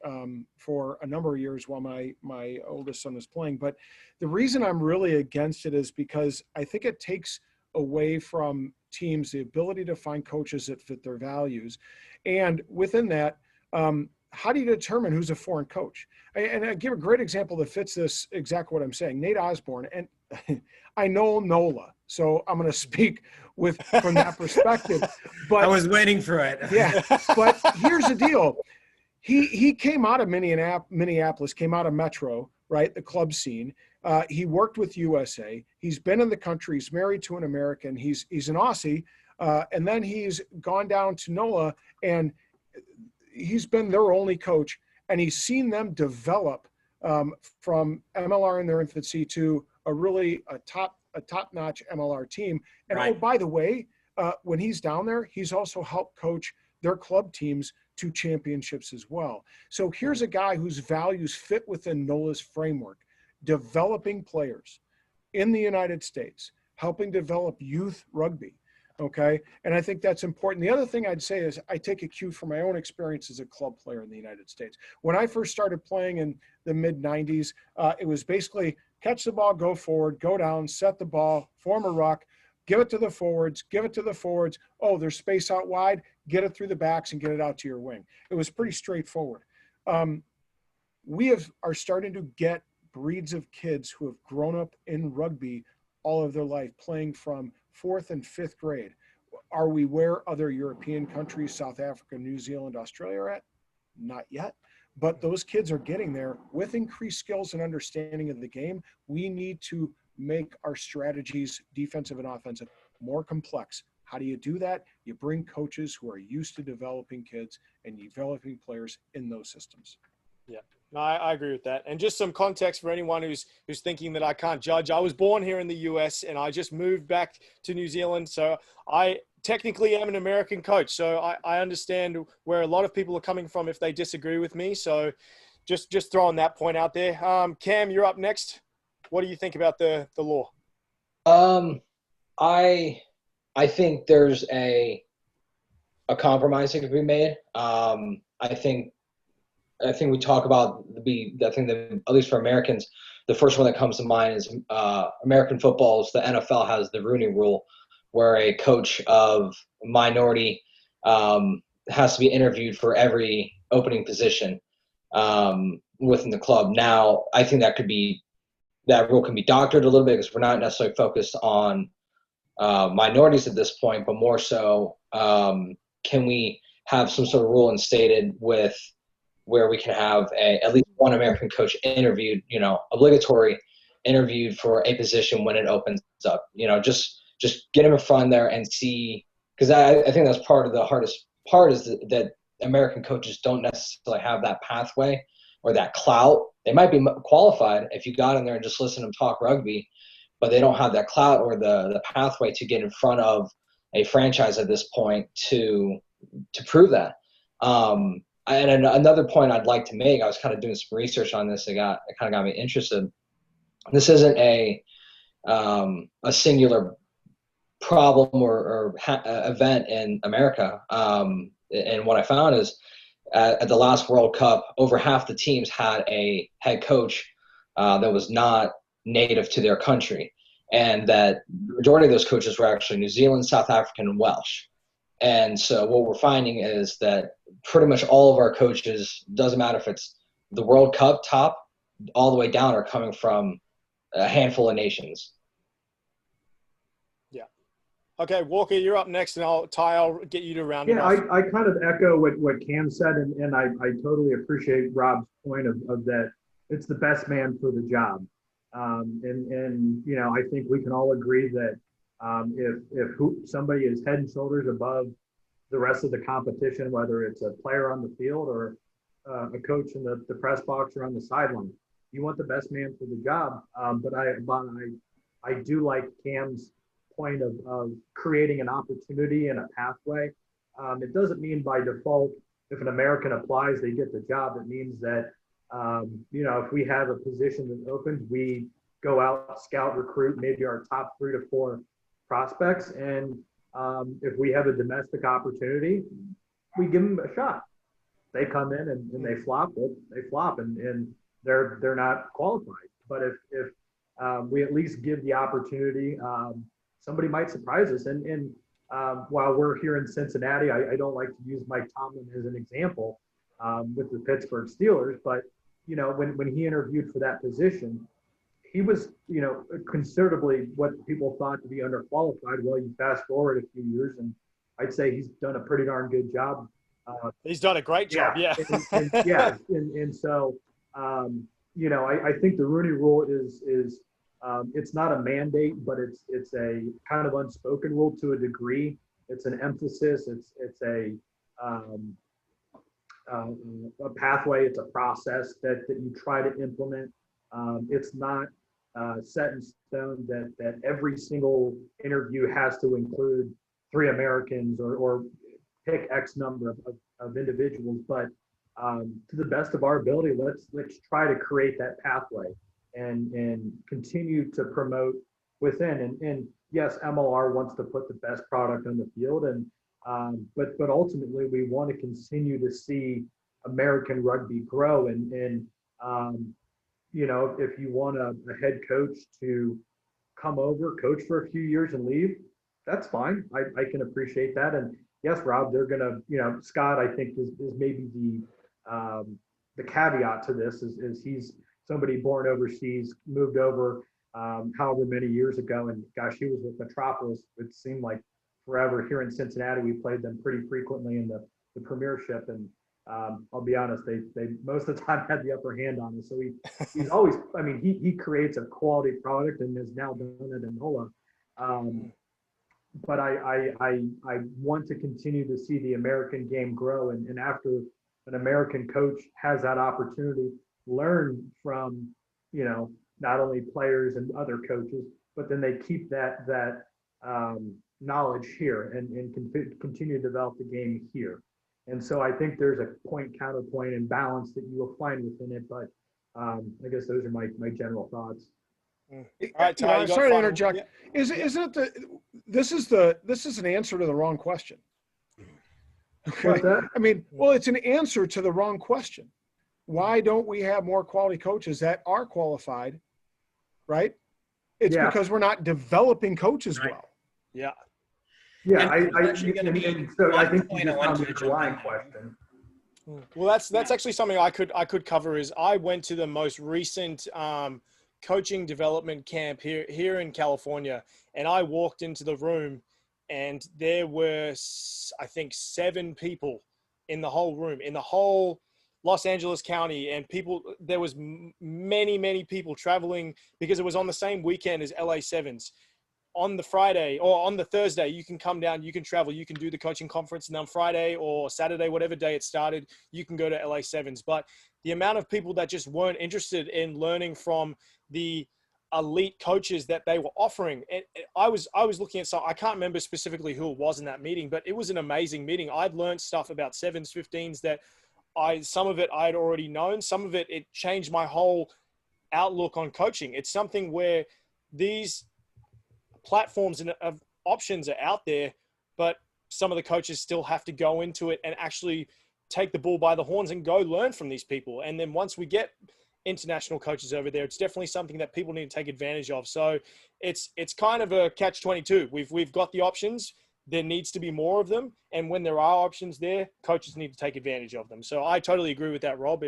for a number of years while my oldest son was playing. But the reason I'm really against it is because I think it takes away from teams the ability to find coaches that fit their values. And within that, how do you determine who's a foreign coach? And I give a great example that fits this exactly what I'm saying. Nate Osborne, and I know NOLA, so I'm going to speak from that perspective. But I was waiting for it. Yeah, but here's the deal. He came out of Minneapolis, came out of Metro, right, the club scene. He worked with USA. He's been in the country. He's married to an American. He's an Aussie. And then he's gone down to NOLA, and he's been their only coach. And he's seen them develop from MLR in their infancy to a top-notch MLR team. And Right. oh, by the way, when he's down there, he's also helped coach their club teams to championships as well. So here's a guy whose values fit within NOLA's framework, developing players in the United States, helping develop youth rugby. Okay. And I think that's important. The other thing I'd say is I take a cue from my own experience as a club player in the United States. When I first started playing in the mid 90s, it was basically catch the ball, go forward, go down, set the ball, form a ruck, give it to the forwards, give it to the forwards. Oh, there's space out wide, get it through the backs and get it out to your wing. It was pretty straightforward. We are starting to get breeds of kids who have grown up in rugby all of their life, playing from 4th and 5th grade. Are we where other European countries, South Africa, New Zealand, Australia are at? Not yet. But those kids are getting there with increased skills and understanding of the game. We need to make our strategies, defensive and offensive, more complex. How do you do that? You bring coaches who are used to developing kids and developing players in those systems. Yeah, no, I agree with that. And just some context for anyone who's thinking that I can't judge. I was born here in the US and I just moved back to New Zealand. So I technically am an American coach. So I understand where a lot of people are coming from if they disagree with me. So just throwing that point out there. Cam, you're up next. What do you think about the law? I think there's a compromise that could be made. I think we talk about I think that at least for Americans, the first one that comes to mind is American football. The NFL has the Rooney Rule, where a coach of minority has to be interviewed for every opening position within the club. Now, I think that rule can be doctored a little bit because we're not necessarily focused on minorities at this point, but more so, can we have some sort of rule instated with where we can have at least one American coach interviewed, obligatory interviewed for a position when it opens up, just get him in front there and see, because I think that's part of the hardest part is that American coaches don't necessarily have that pathway or that clout. They might be qualified if you got in there and just listen to them talk rugby, but they don't have that clout or the pathway to get in front of a franchise at this point to prove that. And another point I'd like to make, I was kind of doing some research on this. It kind of got me interested. This isn't a singular problem or event in America. And what I found is at the last World Cup, over half the teams had a head coach that was not native to their country. And that the majority of those coaches were actually New Zealand, South African, and Welsh. And so what we're finding is that pretty much all of our coaches, doesn't matter if it's the World Cup top, all the way down, are coming from a handful of nations. Yeah. Okay, Walker, you're up next, and I'll get you to round it off. I kind of echo what Cam said, and I totally appreciate Rob's point of that it's the best man for the job. And I think we can all agree that if somebody is head and shoulders above the rest of the competition, whether it's a player on the field or a coach in the press box or on the sideline, you want the best man for the job. But I do like Cam's point of creating an opportunity and a pathway. It doesn't mean by default, if an American applies, they get the job. It means that, if we have a position that opens, we go out, scout, recruit, maybe our top 3 to 4 prospects. And if we have a domestic opportunity, we give them a shot. They come in and they flop, and they're not qualified. But if we at least give the opportunity, somebody might surprise us. And while we're here in Cincinnati, I don't like to use Mike Tomlin as an example with the Pittsburgh Steelers, but when he interviewed for that position, he was, considerably what people thought to be underqualified. Well, you fast forward a few years, and I'd say he's done a pretty darn good job. He's done a great job, yeah. And so, I think the Rooney Rule is it's not a mandate, but it's a kind of unspoken rule to a degree. It's an emphasis. It's a a pathway. It's a process that you try to implement. It's not set in stone that every single interview has to include 3 Americans or pick X number of individuals. But to the best of our ability, let's try to create that pathway and continue to promote within. And yes, MLR wants to put the best product on the field, and but ultimately we want to continue to see American rugby grow. And you know, if you want a head coach to come over, coach for a few years and leave, that's fine. I can appreciate that. And yes, Rob, they're gonna, you know, Scott, I think is maybe the caveat to this is he's somebody born overseas, moved over however many years ago, and gosh, he was with Metropolis. It seemed like forever. Here in Cincinnati, we played them pretty frequently in the Premiership, and I'll be honest, they most of the time had the upper hand on us. So he's always, I mean, he creates a quality product and has now done it in NOLA. But I want to continue to see the American game grow, and after an American coach has that opportunity, learn from, you know, not only players and other coaches, but then they keep that knowledge here and continue to develop the game here. And so I think there's a point, counterpoint, and balance that you will find within it. But I guess those are my general thoughts. All right, Ty, I'm sorry to interject. Yeah. Isn't it this is an answer to the wrong question? Okay. What's that? I mean, well, it's an answer to the wrong question. Why don't we have more quality coaches that are qualified? Right? It's because we're not developing coaches well. Yeah. Yeah, I think you just answered the line question. Well, that's actually something I could cover. Is I went to the most recent coaching development camp here in California, and I walked into the room, and there were, I think, 7 people in the whole room, in the whole Los Angeles County, and there was many people traveling because it was on the same weekend as LA Sevens. On the Friday or on the Thursday, you can come down, you can travel, you can do the coaching conference, and on Friday or Saturday, whatever day it started, you can go to LA Sevens. But the amount of people that just weren't interested in learning from the elite coaches that they were offering. And I was looking at some, I can't remember specifically who it was in that meeting, but it was an amazing meeting. I'd learned stuff about 7s, 15s that some of it I'd already known. Some of it changed my whole outlook on coaching. It's something where these platforms and options are out there, but some of the coaches still have to go into it and actually take the bull by the horns and go learn from these people. And then once we get international coaches over there, it's definitely something that people need to take advantage of. So it's kind of a catch-22. We've got the options. There needs to be more of them. And when there are options there, coaches need to take advantage of them. So I totally agree with that, Rob.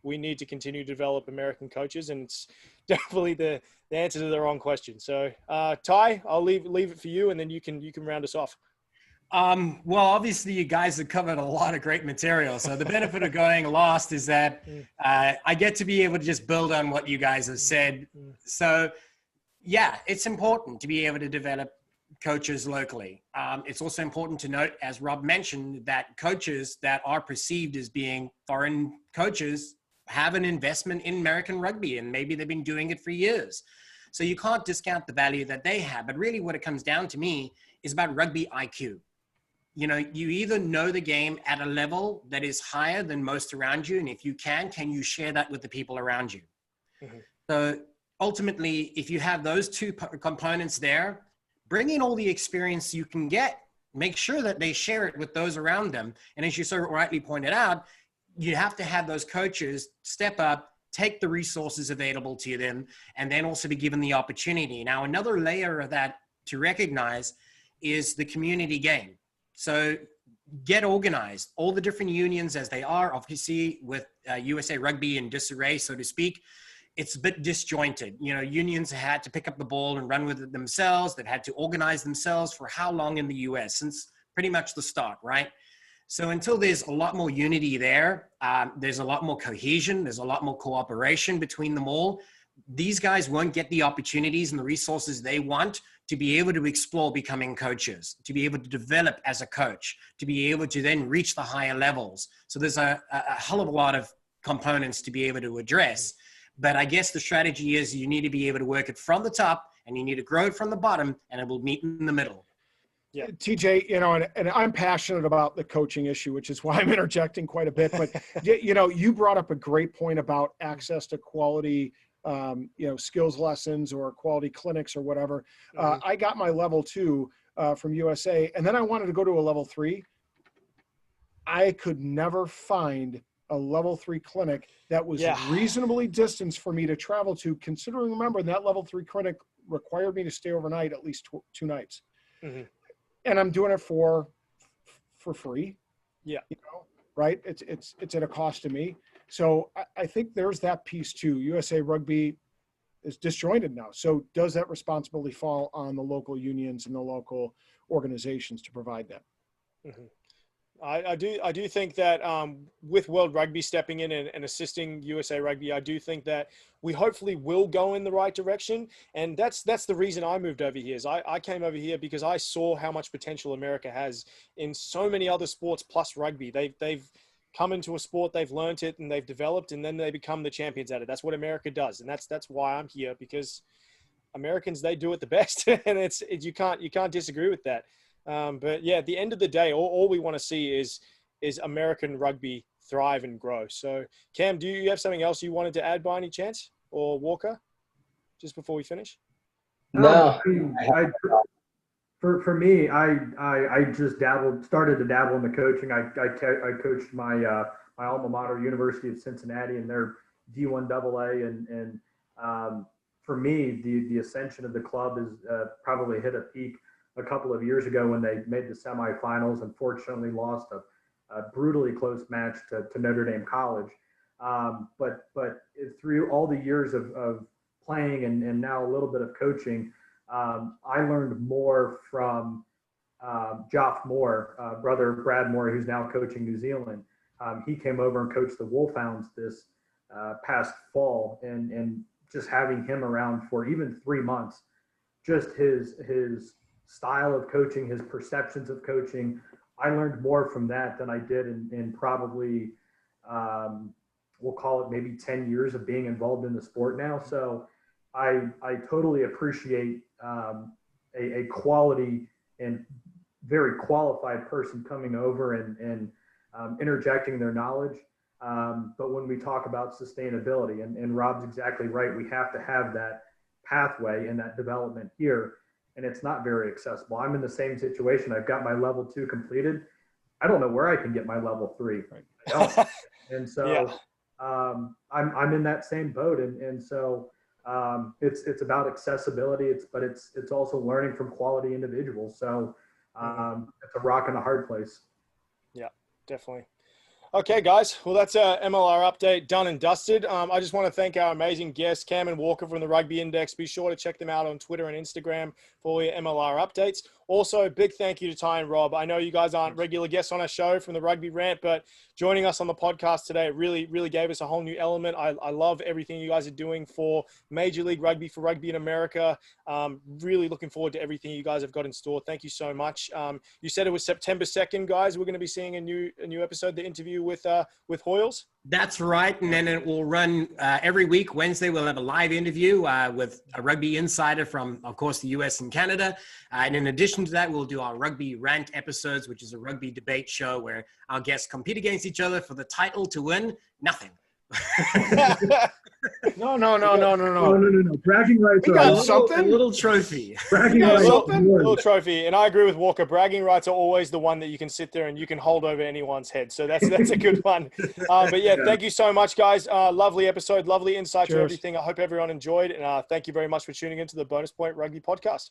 We need to continue to develop American coaches, and it's definitely the answer to the wrong question. So, Ty, I'll leave it for you, and then you can round us off. Well, obviously, you guys have covered a lot of great material. So the benefit of going last is that I get to be able to just build on what you guys have said. So, yeah, it's important to be able to develop coaches locally. It's also important to note, as Rob mentioned, that coaches that are perceived as being foreign coaches have an investment in American rugby, and maybe they've been doing it for years. So you can't discount the value that they have. But really what it comes down to me is about rugby IQ. You know, you either know the game at a level that is higher than most around you, and if you can you share that with the people around you? Mm-hmm. So ultimately, if you have those two components there, bring in all the experience you can get, make sure that they share it with those around them. And as you so rightly pointed out, you have to have those coaches step up, take the resources available to them, and then also be given the opportunity. Now, another layer of that to recognize is the community game. So get organized. All the different unions as they are, obviously with USA Rugby in disarray, so to speak, it's a bit disjointed. You know, unions had to pick up the ball and run with it themselves. They've had to organize themselves for how long in the US? Since pretty much the start, right? So until there's a lot more unity there, there's a lot more cohesion, there's a lot more cooperation between them all, these guys won't get the opportunities and the resources they want to be able to explore becoming coaches, to be able to develop as a coach, to be able to then reach the higher levels. So there's a hell of a lot of components to be able to address. But I guess the strategy is you need to be able to work it from the top and you need to grow it from the bottom, and it will meet in the middle. Yeah, TJ, you know, and I'm passionate about the coaching issue, which is why I'm interjecting quite a bit. But, you know, you brought up a great point about access to quality, you know, skills lessons or quality clinics or whatever. I got my level 2 from USA, and then I wanted to go to a level 3. I could never find a level 3 clinic that was reasonably distanced for me to travel to, considering, remember, that level 3 clinic required me to stay overnight at least 2 nights. And I'm doing it for free. Yeah. You know, right. It's at a cost to me. So I think there's that piece too. USA Rugby is disjointed now. So does that responsibility fall on the local unions and the local organizations to provide that? I do think that with World Rugby stepping in and assisting USA Rugby, I do think that we hopefully will go in the right direction. And that's the reason I moved over here. Is I came over here because I saw how much potential America has in so many other sports plus rugby. They've come into a sport, they've learned it, and they've developed, and then they become the champions at it. That's what America does, and that's why I'm here, because Americans, they do it the best, and you can't disagree with that. But yeah, at the end of the day, all we want to see is American rugby thrive and grow. So Cam, do you have something else you wanted to add by any chance, or Walker, just before we finish? No. For me, I just started to dabble in the coaching. I coached my alma mater, University of Cincinnati, and their D1 AA, and for me, the ascension of the club is probably hit a peak a couple of years ago when they made the semifinals. Unfortunately, lost a brutally close match to Notre Dame College. But through all the years of playing and now a little bit of coaching, I learned more from Joff Moore, brother Brad Moore, who's now coaching New Zealand. He came over and coached the Wolfhounds this past fall, and just having him around for even 3 months, just his style of coaching, his perceptions of coaching, I learned more from that than I did in probably, we'll call it maybe 10 years of being involved in the sport now. So I totally appreciate a quality and very qualified person coming over and interjecting their knowledge. But when we talk about sustainability, and Rob's exactly right, we have to have that pathway and that development here. And it's not very accessible. I'm in the same situation. I've got my level 2 completed. I don't know where I can get my level 3. I don't. And so I'm in that same boat. And so it's about accessibility. It's also learning from quality individuals. So it's a rock and a hard place. Yeah, definitely. Okay, guys. Well, that's our MLR update done and dusted. I just want to thank our amazing guests, Cam and Walker from the Rugby Index. Be sure to check them out on Twitter and Instagram for all your MLR updates. Also, big thank you to Ty and Rob. I know you guys aren't regular guests on our show from the Rugby Rant, but joining us on the podcast today really, really gave us a whole new element. I love everything you guys are doing for Major League Rugby, for rugby in America. Really looking forward to everything you guys have got in store. Thank you so much. You said it was September 2nd, guys. We're going to be seeing a new episode, the interview with Hoyles. That's right. And then it will run every week. Wednesday, we'll have a live interview with a rugby insider from, of course, the US and Canada. And in addition to that, we'll do our Rugby Rant episodes, which is a rugby debate show where our guests compete against each other for the title to win nothing. No. Bragging rights are a little trophy. Bragging rights, little trophy. And I agree with Walker. Bragging rights are always the one that you can sit there and you can hold over anyone's head. So that's a good one. But yeah, thank you so much, guys. Lovely episode, lovely insight to everything. I hope everyone enjoyed. And thank you very much for tuning into the Bonus Point Rugby Podcast.